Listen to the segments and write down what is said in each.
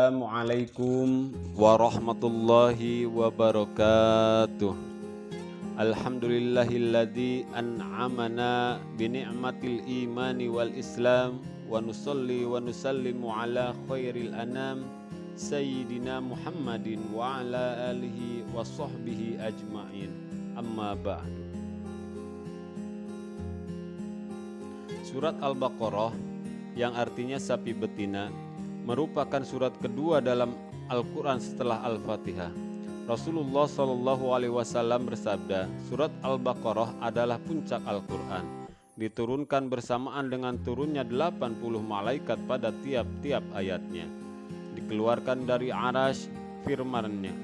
Assalamualaikum warahmatullahi wabarakatuh. Alhamdulillahilladzi an'amana bini'matil imani wal islam wa nusalli wa nusallimu ala khairil anam sayyidina Muhammadin wa ala alihi wa sahbihi ajma'in. Amma ba'du. Surat Al-Baqarah yang artinya sapi betina merupakan surat kedua dalam Al-Quran setelah Al-Fatihah. Rasulullah SAW bersabda, surat Al-Baqarah adalah puncak Al-Quran. Diturunkan bersamaan dengan turunnya 80 malaikat pada tiap-tiap ayatnya. Dikeluarkan dari Arasy, firman-Nya,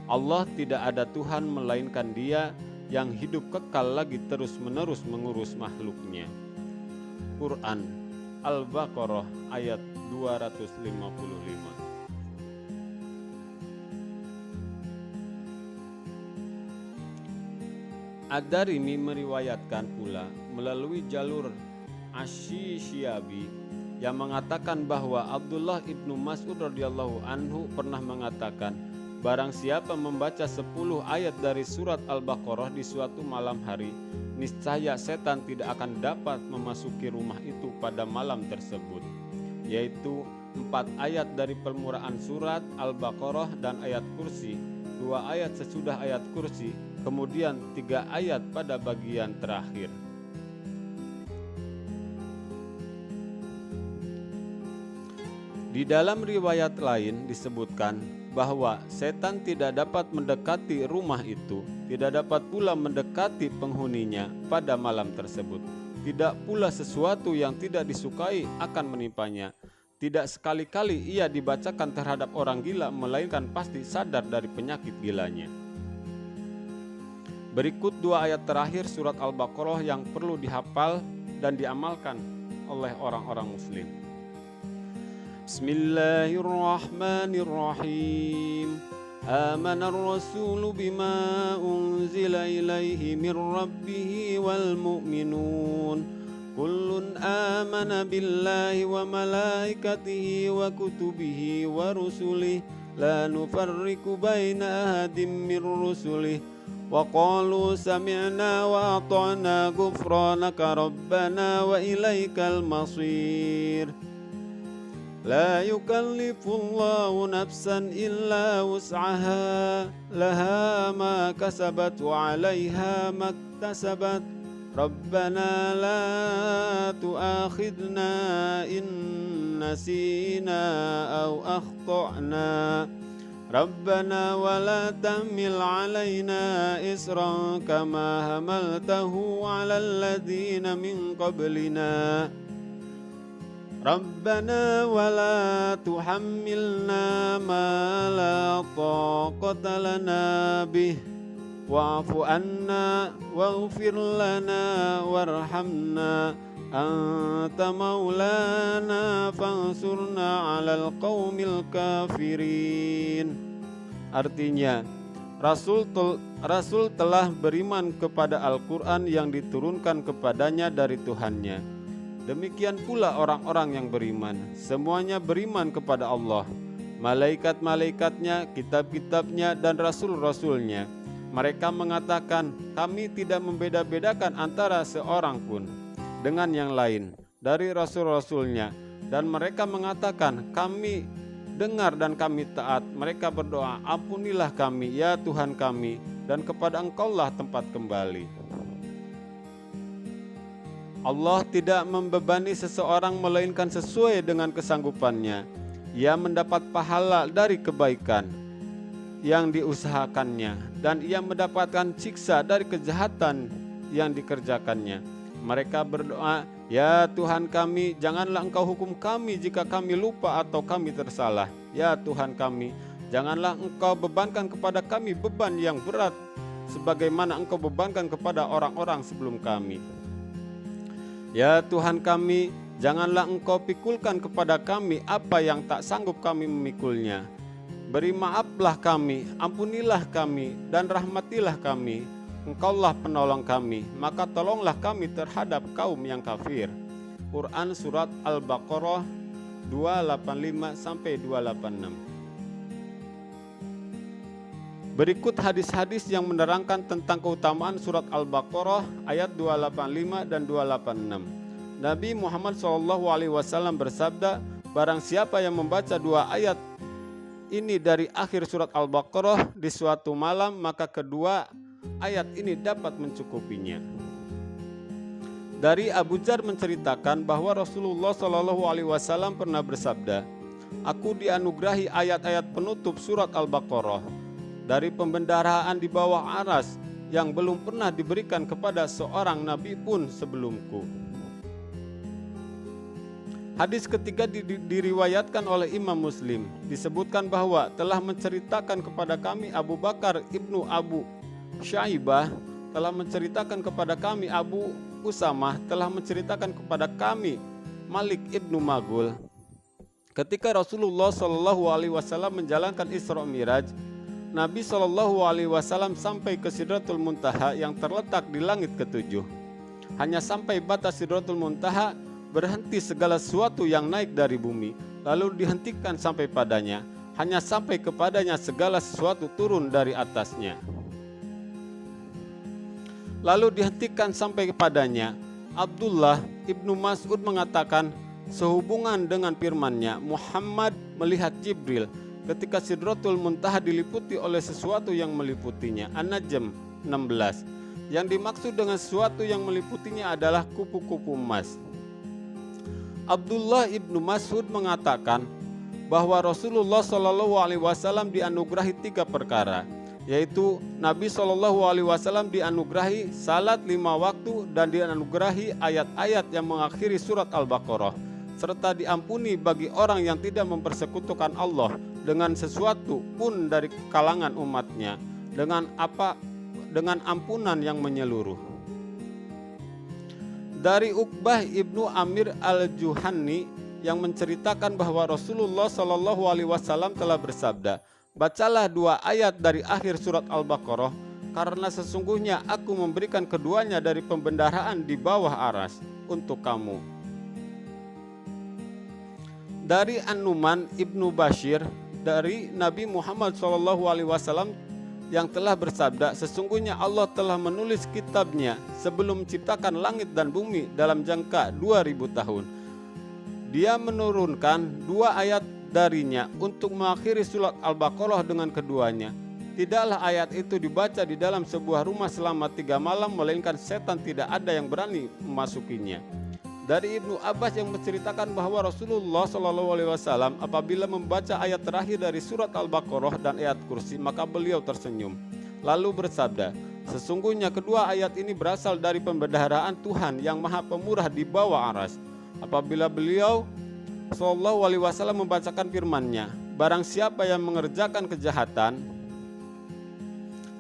Allah tidak ada Tuhan melainkan Dia yang hidup kekal lagi terus-menerus mengurus makhluknya. Quran Al-Baqarah ayat 255. Ad-Darimi meriwayatkan pula melalui jalur Asy-Syiabi yang mengatakan bahwa Abdullah ibnu Mas'ud radhiyallahu anhu pernah mengatakan, barang siapa membaca 10 ayat dari surat Al-Baqarah di suatu malam hari, niscaya setan tidak akan dapat memasuki rumah itu pada malam tersebut, yaitu 4 ayat dari permulaan surat Al-Baqarah dan ayat kursi, 2 ayat sesudah ayat kursi, kemudian 3 ayat pada bagian terakhir. Di dalam riwayat lain disebutkan bahwa setan tidak dapat mendekati rumah itu, tidak dapat pula mendekati penghuninya pada malam tersebut. Tidak pula sesuatu yang tidak disukai akan menimpanya. Tidak sekali-kali ia dibacakan terhadap orang gila, melainkan pasti sadar dari penyakit gilanya. Berikut 2 ayat terakhir surat Al-Baqarah yang perlu dihafal dan diamalkan oleh orang-orang muslim. Bismillahirrahmanirrahim. Amanar rasulu bima unzila ilaihi mir rabbih wal mu'minun. Kullun amana billahi wa malaikatihi wa kutubihi wa rusulihi la nufarriqu baina ahadin mir rusulihi wa qalu sami'na wa ata'na ghufranaka rabbana wa ilaikal masir. La yukallifullahu nafsan illa wus'aha laha ma kasabat wa 'alaiha maktasabat. Rabbana la tu'akhidna in nasina aw akhta'na. Rabbana wa la tahmil 'alaina isran kama hamaltahu 'alal ladzina min qablina. Rabbana wa la tuhammilna ma la taqata lana bih wa'fu anna waghfir lana warhamna anta maulana fansurna 'alal qaumil kafirin. Artinya, Rasul telah beriman kepada Al-Quran yang diturunkan kepadanya dari Tuhannya. Demikian pula orang-orang yang beriman, semuanya beriman kepada Allah, malaikat-malaikatnya, kitab-kitabnya, dan rasul-rasulnya. Mereka mengatakan, kami tidak membeda-bedakan antara seorang pun dengan yang lain dari rasul-rasulnya. Dan mereka mengatakan, kami dengar dan kami taat. Mereka berdoa, ampunilah kami ya Tuhan kami, dan kepada Engkaulah tempat kembali. Allah tidak membebani seseorang melainkan sesuai dengan kesanggupannya. Ia mendapat pahala dari kebaikan yang diusahakannya, dan ia mendapatkan siksa dari kejahatan yang dikerjakannya. Mereka berdoa, ya Tuhan kami, janganlah Engkau hukum kami jika kami lupa atau kami tersalah. Ya Tuhan kami, janganlah Engkau bebankan kepada kami beban yang berat sebagaimana Engkau bebankan kepada orang-orang sebelum kami. Ya Tuhan kami, janganlah Engkau pikulkan kepada kami apa yang tak sanggup kami memikulnya. Beri maaflah kami, ampunilah kami, dan rahmatilah kami. Engkaulah penolong kami, maka tolonglah kami terhadap kaum yang kafir. Quran Surat Al-Baqarah 285 sampai 286. Berikut hadis-hadis yang menerangkan tentang keutamaan surat Al-Baqarah ayat 285 dan 286. Nabi Muhammad SAW bersabda, barang siapa yang membaca 2 ayat ini dari akhir surat Al-Baqarah di suatu malam, maka kedua ayat ini dapat mencukupinya. Dari Abu Dzar menceritakan bahwa Rasulullah SAW pernah bersabda, aku dianugerahi ayat-ayat penutup surat Al-Baqarah dari pembendaharaan di bawah aras yang belum pernah diberikan kepada seorang nabi pun sebelumku. Hadis ketiga diriwayatkan oleh Imam Muslim. Disebutkan bahwa telah menceritakan kepada kami Abu Bakar ibnu Abu Syaibah, telah menceritakan kepada kami Abu Usamah, telah menceritakan kepada kami Malik ibnu Maghul. Ketika Rasulullah SAW menjalankan Isra Miraj, Nabi SAW sampai ke Sidratul Muntaha yang terletak di langit ketujuh. Hanya sampai batas Sidratul Muntaha, berhenti segala sesuatu yang naik dari bumi, lalu dihentikan sampai padanya. Hanya sampai kepadanya segala sesuatu turun dari atasnya. Lalu dihentikan sampai kepadanya. Abdullah ibnu Mas'ud mengatakan, sehubungan dengan firman-Nya, Muhammad melihat Jibril ketika Sidratul Muntaha diliputi oleh sesuatu yang meliputinya. An-Najm 16. Yang dimaksud dengan sesuatu yang meliputinya adalah kupu-kupu emas. Abdullah ibnu Mas'ud mengatakan bahwa Rasulullah SAW dianugerahi 3 perkara, yaitu Nabi SAW dianugerahi salat 5 waktu dan dianugerahi ayat-ayat yang mengakhiri surat Al-Baqarah, serta diampuni bagi orang yang tidak mempersekutukan Allah dengan sesuatu pun dari kalangan umatnya, dengan ampunan yang menyeluruh. Dari Uqbah ibnu Amir al-Juhani yang menceritakan bahwa Rasulullah SAW telah bersabda, bacalah 2 ayat dari akhir surat Al-Baqarah, karena sesungguhnya aku memberikan keduanya dari pembendaharaan di bawah aras untuk kamu. Dari An-Numan ibnu Bashir dari Nabi Muhammad SAW yang telah bersabda, sesungguhnya Allah telah menulis kitabnya sebelum menciptakan langit dan bumi dalam jangka 2000 tahun. Dia menurunkan 2 ayat darinya untuk mengakhiri surat Al-Baqarah dengan keduanya. Tidaklah ayat itu dibaca di dalam sebuah rumah selama 3 malam, melainkan setan tidak ada yang berani memasukinya. Dari Ibnu Abbas yang menceritakan bahwa Rasulullah SAW apabila membaca ayat terakhir dari surat Al-Baqarah dan ayat kursi, maka beliau tersenyum lalu bersabda, sesungguhnya kedua ayat ini berasal dari pembendaharaan Tuhan yang maha pemurah di bawah aras. Apabila beliau SAW membacakan firman-Nya, barang siapa yang mengerjakan kejahatan,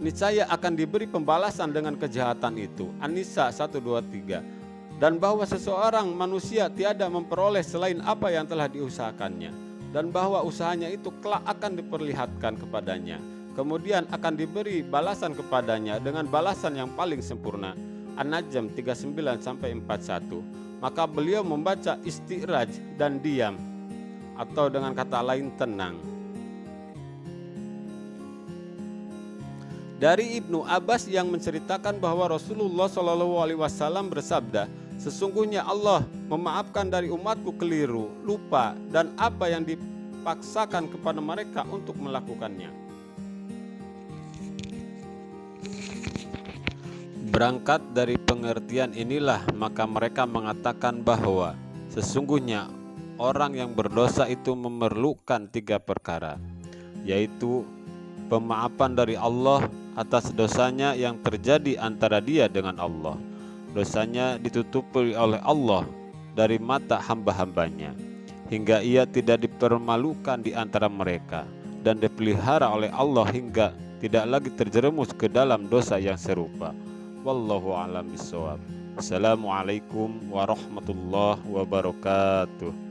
niscaya akan diberi pembalasan dengan kejahatan itu. An-Nisa 123. Dan bahwa seseorang manusia tiada memperoleh selain apa yang telah diusahakannya, dan bahwa usahanya itu kelak akan diperlihatkan kepadanya, kemudian akan diberi balasan kepadanya dengan balasan yang paling sempurna. An-Najm 39-41. Maka beliau membaca istiraj dan diam, atau dengan kata lain tenang. Dari Ibnu Abbas yang menceritakan bahwa Rasulullah SAW bersabda, sesungguhnya Allah memaafkan dari umatku keliru, lupa, dan apa yang dipaksakan kepada mereka untuk melakukannya. Berangkat dari pengertian inilah, maka mereka mengatakan bahwa sesungguhnya orang yang berdosa itu memerlukan 3 perkara, yaitu pemaafan dari Allah atas dosanya yang terjadi antara dia dengan Allah. Dosanya ditutupi oleh Allah dari mata hamba-hambanya, hingga ia tidak dipermalukan di antara mereka, dan dipelihara oleh Allah hingga tidak lagi terjerumus ke dalam dosa yang serupa. Wallahu a'lam bishawab. Assalamualaikum warahmatullahi wabarakatuh.